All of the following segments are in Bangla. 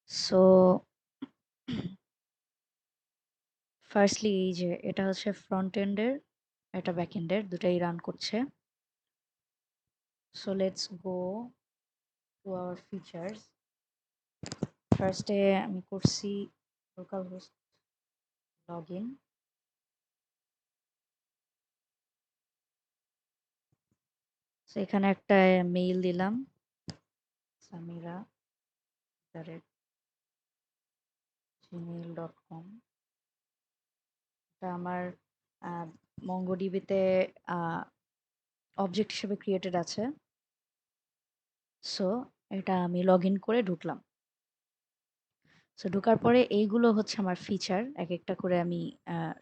সো ফার্স্টলি এই যে এটা হচ্ছে ফ্রন্ট এন্ডের, এটা ব্যাক এন্ডের, দুটাই রান করছে। So let's go to our features. ফার্স্টে আমি করছি local host log in. So এখানে একটা মেইল দিলাম, samira@gmail.com। এটা আমার মঙ্গোডিবিতে অবজেক্ট হিসেবে ক্রিয়েটেড আছে। সো এটা আমি লগ ইন করে ঢুকলাম। সো ঢোকার পরে এইগুলো হচ্ছে আমার ফিচার, এক একটা করে আমি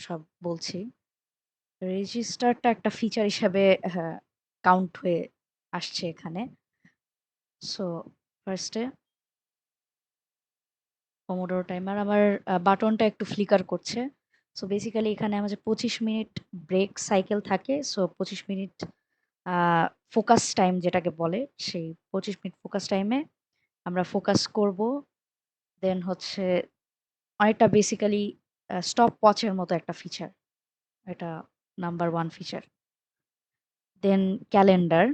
সব বলছি। রেজিস্টারটা একটা ফিচার হিসাবে কাউন্ট হয়ে আসছে এখানে। সো ফার্স্টে পোমোডোরো টাইমার, আমার বাটনটা একটু ফ্লিকার করছে। সো বেসিক্যালি এখানে আমাদের 25 মিনিট ব্রেক সাইকেল থাকে। সো 25 মিনিট ফোকাস টাইম যেটাকে বলে, সেই 25 মিনিট ফোকাস টাইমে আমরা ফোকাস করব। দেন হচ্ছে অনেকটা বেসিক্যালি স্টপ ওয়াচের মতো একটা ফিচার, এটা নাম্বার ওয়ান ফিচার। দেন ক্যালেন্ডার,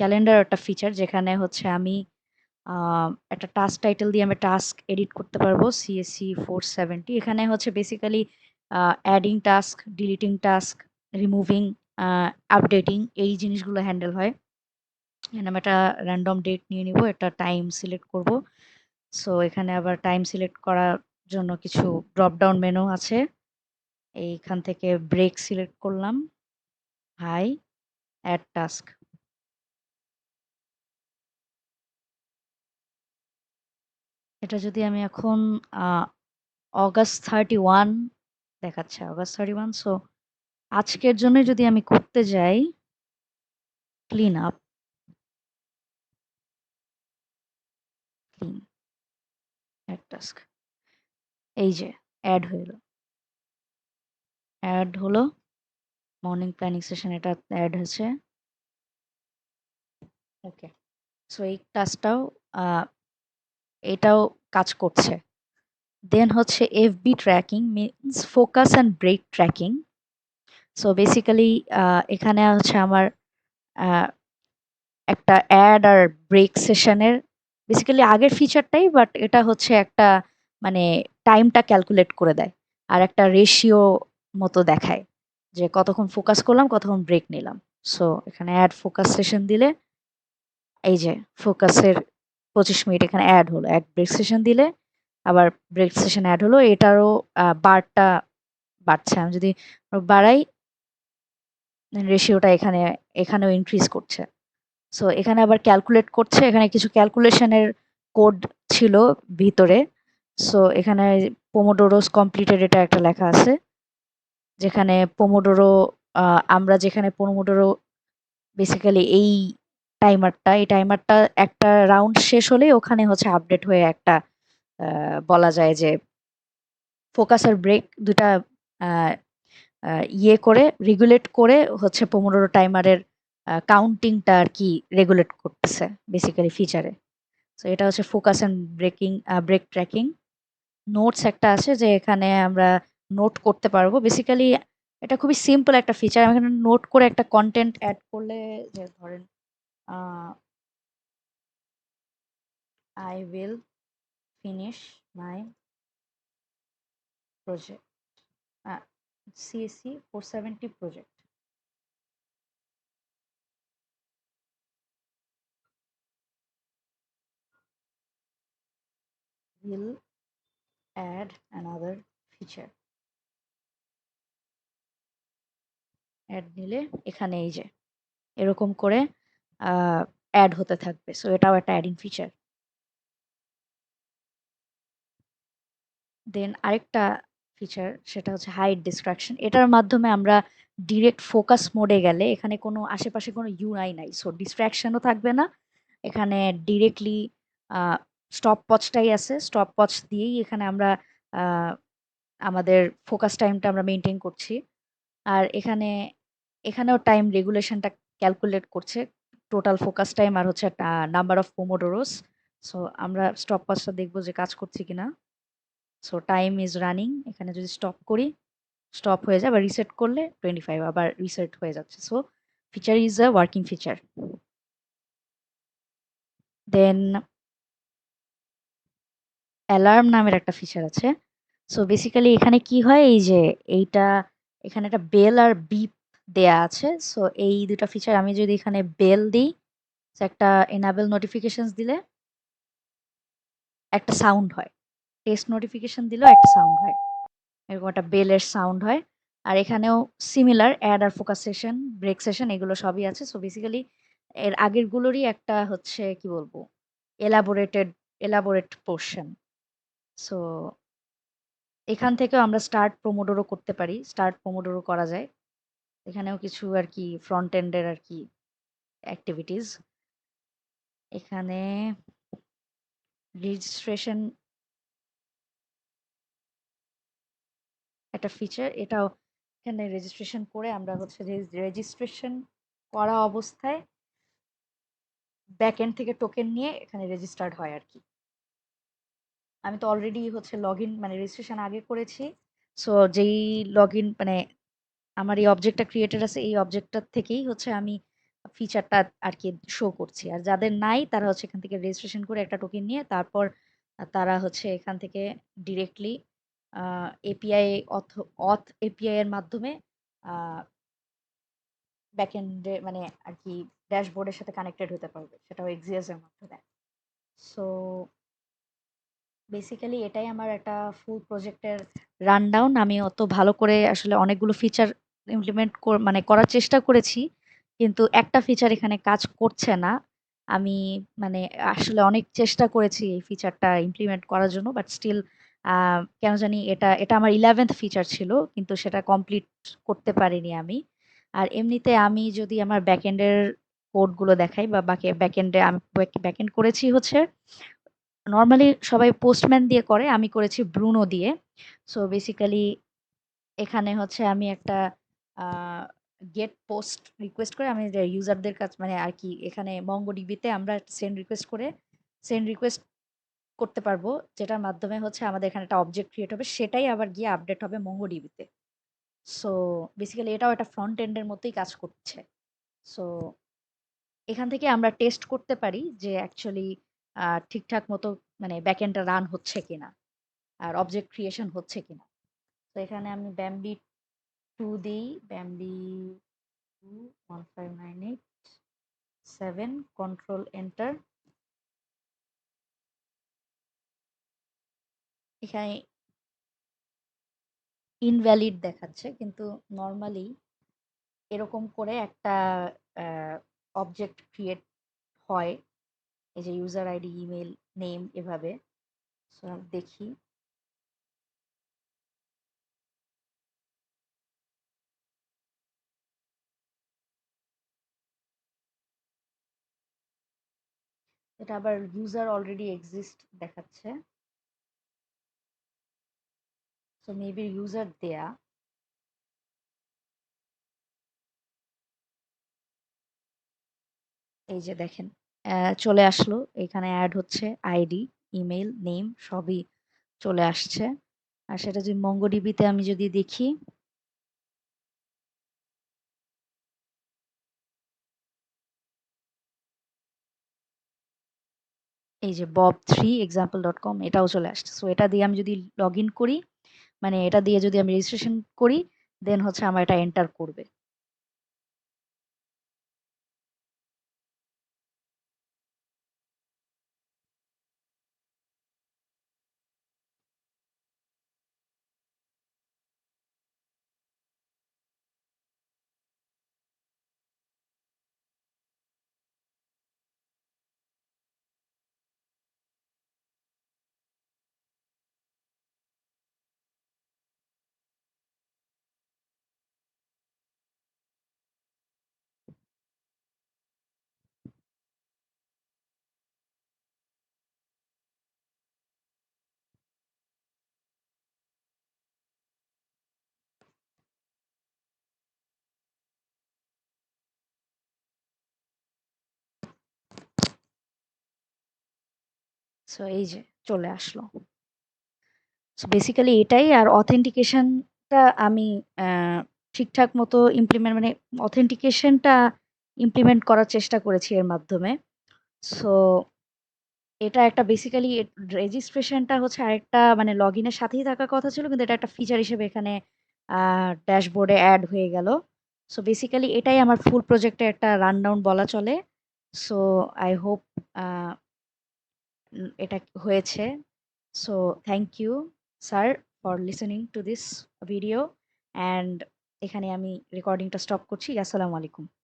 ক্যালেন্ডার একটা ফিচার যেখানে হচ্ছে আমি একটা টাস্ক টাইটেল দিয়ে আমি টাস্ক এডিট করতে পারবো। সিএসসি 470 এখানে হচ্ছে basically adding task, deleting task, removing, updating, এই জিনিসগুলো হ্যান্ডেল হয়। এখানে আমি একটা র্যান্ডম ডেট নিয়ে নিব, একটা টাইম সিলেক্ট করব। সো এখানে আবার টাইম সিলেক্ট করার জন্য কিছু ড্রপ ডাউন মেনু আছে। এইখান থেকে ব্রেক সিলেক্ট করলাম, হাই, অ্যাড টাস্ক। এটা যদি আমি এখন অগাস্ট 31 দেখাচ্ছে, অগাস্ট 31। সো আজকের জন্য যদি আমি করতে যাই clean up, clean, add task, এই যে অ্যাড হলো, অ্যাড হলো মর্নিং প্ল্যানিং সেশন, এটা অ্যাড হয়েছে। ওকে, সো এই টাস্কটাও এটাও কাজ করছে। দেন হচ্ছে FB tracking, means focus and break tracking. So basically এখানে হচ্ছে আমার আহ, একটা অ্যাড আর ব্রেক সেশনের বেসিক্যালি আগের ফিচারটাই, বাট এটা হচ্ছে একটা মানে টাইমটা ক্যালকুলেট করে দেয় আর একটা রেশিও মতো দেখায় যে কতক্ষণ ফোকাস করলাম, কতক্ষণ ব্রেক নিলাম। সো এখানে অ্যাড ফোকাস সেশন দিলে এই যে ফোকাসের 25 মিনিট এখানে অ্যাড হলো, অ্যাড ব্রেক সেশন দিলে আবার ব্রেক সেশন অ্যাড হলো, এটারও বারটা বাড়ছে। আমি যদি বাড়াই রেশিওটা এখানে এখানেও ইনক্রিজ করছে। সো এখানে আবার ক্যালকুলেট করছে, এখানে কিছু ক্যালকুলেশনের কোড ছিল ভিতরে। সো এখানে পোমোডোরোস কমপ্লিটেড এটা একটা লেখা আছে, যেখানে পোমোডোরো আমরা যেখানে পোমোডোরো বেসিক্যালি এই টাইমারটা একটা রাউন্ড শেষ হলে ওখানে হচ্ছে আপডেট হয়ে একটা বলা যায় যে ফোকাস আর ব্রেক দুটা আহ, ইয়ে করে রেগুলেট করে হচ্ছে পোমোডোরো টাইমারের কাউন্টিংটা আর কি রেগুলেট করতেছে বেসিক্যালি ফিচারে। সো এটা হচ্ছে focus and break tracking. Notes একটা আছে যে এখানে আমরা নোট করতে পারবো। বেসিক্যালি এটা খুবই সিম্পল একটা ফিচার। আমি এখানে নোট করে একটা কন্টেন্ট অ্যাড করলে, যে ধরেন I will finish my project, CSC 470 project, will add another feature. Add নিলে এখানে এই যে এরকম করে অ্যাড হতে থাকবে। সো এটাও একটা অ্যাডিং ফিচার। দেন আরেকটা ফিচার সেটা হচ্ছে হাইড ডিস্ট্রাকশন। এটার মাধ্যমে আমরা ডিরেক্ট ফোকাস মোডে গেলে এখানে কোনো আশেপাশে কোনো ইউআই নাই, সো ডিস্ট্রাকশনও থাকবে না। এখানে ডিরেক্টলি স্টপ ওয়াচটাই আছে, স্টপ ওয়াচ দিয়েই এখানে আমরা আহ, আমাদের ফোকাস টাইমটা আমরা মেনটেন করছি। আর এখানেও টাইম রেগুলেশনটা ক্যালকুলেট করছে, টোটাল ফোকাস টাইম আর হচ্ছে নাম্বার অফ পোমোডোরোস। সো আমরা স্টপ ওয়াচটা দেখব যে কাজ করছে কিনা। সো টাইম ইজ রানিং, এখানে যদি স্টপ করি, স্টপ হয়ে যায়, বা রিসেট করলে 25 আবার রিসেট হয়ে যাচ্ছে। So feature is a working feature. Then alarm নামের একটা ফিচার আছে। সো বেসিক্যালি এখানে কি হয়, এই যে এইটা, এখানে একটা বেল আর বিপ দেয়া আছে। সো এই দুটা ফিচার আমি যদি এখানে বেল দিই, তো একটা এনাবেল নোটিফিকেশনস দিলে একটা সাউন্ড হয়, টেস্ট নোটিফিকেশন দিলেও একটা সাউন্ড হয়, এরকম একটা বেলের সাউন্ড হয়। আর এখানেও সিমিলার অ্যাড আর ফোকাস সেশন, ব্রেক সেশন, এগুলো সবই আছে। সো বেসিক্যালি এর আগেরগুলোরই একটা হচ্ছে কি বলবো, এলাবোরেটেড এলাবোরেট পোর্শন। সো এখান থেকেও আমরা স্টার্ট পোমোডোরো করতে পারি, স্টার্ট পোমোডোরো করা যায়। এখানেও কিছু আর কি ফ্রন্ট এন্ডের আর কি অ্যাক্টিভিটিস। এখানে রেজিস্ট্রেশন একটা ফিচার, এটাও এখানে রেজিস্ট্রেশন করে আমরা হচ্ছে যে রেজিস্ট্রেশন করা অবস্থায় ব্যাক এন্ড থেকে টোকেন নিয়ে এখানে রেজিস্টার্ড হয় আর কি। আমি তো অলরেডি হচ্ছে লগ ইন মানে রেজিস্ট্রেশন আগে করেছি। সো যেই লগ ইন মানে আমার এই অবজেক্টটা ক্রিয়েটেড আছে, এই অবজেক্টটার থেকেই হচ্ছে আমি ফিচারটা আর কি শো করছি। আর যাদের নাই তারা হচ্ছে এখান থেকে রেজিস্ট্রেশন করে একটা টোকেন নিয়ে তারপর তারা হচ্ছে এখান থেকে ডিরেক্টলি এপিআই অথ এপিআই এর মাধ্যমে ব্যাকএন্ডে মানে আর কি ড্যাশবোর্ডের সাথে কানেক্টেড হতে পারবে, সেটাও এক্সিএস এর মাধ্যমে। সো বেসিক্যালি এটাই আমার একটা ফুল প্রজেক্টের রানডাউন। আমি অত ভালো করে আসলে অনেকগুলো ফিচার ইমপ্লিমেন্ট মানে করার চেষ্টা করেছি, কিন্তু একটা ফিচার এখানে কাজ করছে না। আমি মানে আসলে অনেক চেষ্টা করেছি এই ফিচারটা ইমপ্লিমেন্ট করার জন্য, বাট স্টিল কেন জানি এটা এটা আমার 11th ফিচার ছিল, কিন্তু সেটা কমপ্লিট করতে পারিনি আমি। আর এমনিতে আমি যদি আমার ব্যাকএন্ডের কোডগুলো দেখাই, বা বাকি ব্যাকএন্ডে আমি ব্যাকএন্ড করেছি হচ্ছে নরমালি সবাই পোস্টম্যান দিয়ে করে, আমি করেছি ব্রুনো দিয়ে। সো বেসিক্যালি এখানে হচ্ছে আমি একটা গেট পোস্ট রিকোয়েস্ট করে আমি ইউজারদের কাছে মানে আর কি এখানে মঙ্গোডিবিতে আমরা সেন্ড রিকোয়েস্ট করে সেন্ড রিকোয়েস্ট করতে পারবো, যেটার মাধ্যমে হচ্ছে আমাদের এখানে একটা অবজেক্ট ক্রিয়েট হবে, সেটাই আবার গিয়ে আপডেট হবে মঙ্গোডিবিতে। সো বেসিক্যালি এটাও একটা ফ্রন্ট এন্ডের মতোই কাজ করছে। সো এখান থেকে আমরা টেস্ট করতে পারি যে অ্যাকচুয়ালি ঠিকঠাক মতো মানে ব্যাকএন্ডটা রান হচ্ছে কিনা আর অবজেক্ট ক্রিয়েশন হচ্ছে কিনা। তো এখানে আমি ব্যাম্বি 2 দিই, ব্যাম্বি 2 15987, কন্ট্রোল এন্টার। এখানে ইনভ্যালিড দেখাচ্ছে, কিন্তু নর্মালি এরকম করে একটা অবজেক্ট ক্রিয়েট হয়, এই যে ইউজার আইডি, ইমেল, নেম, এভাবে। সো দেখি, এটা আবার ইউজার অলরেডি এক্সিস্ট দেখাচ্ছে। সো মেবি ইউজার দেয়া। এই যে দেখেন, চলে আসলো, এখানে অ্যাড হচ্ছে আইডি, ইমেল, নেম সবই চলে আসছে। আর সেটা যদি মঙ্গোডিবিতে আমি যদি দেখি, এই যে bob3example.com এটাও চলে আসছে। সো এটা দিয়ে আমি যদি লগ ইন করি, মানে এটা দিয়ে যদি আমি রেজিস্ট্রেশন করি, দেন হচ্ছে আমার এটা এন্টার করবে। সো এই যে চলে আসলো। সো বেসিক্যালি এটাই। আর অথেন্টিকেশনটা আমি আ ঠিকঠাক মতো মানে অথেন্টিকেশনটা ইমপ্লিমেন্ট করার চেষ্টা করেছি এর মাধ্যমে। সো এটা একটা বেসিক্যালি রেজিস্ট্রেশনটা হচ্ছে আরেকটা মানে লগইনের সাথেই থাকার কথা ছিল। কিন্তু এটা একটা ফিচার হিসেবে এখানে আ ড্যাশবোর্ডে এড হয়ে গেল। সো বেসিক্যালি এটাই আমার ফুল প্রজেক্টের একটা রানডাউন বলা চলে। সো আই হোপ আ এটা হয়েছে। So thank you sir for listening to this video and এখানে আমি রেকর্ডিংটা স্টপ করছি। আসসালামু আলাইকুম।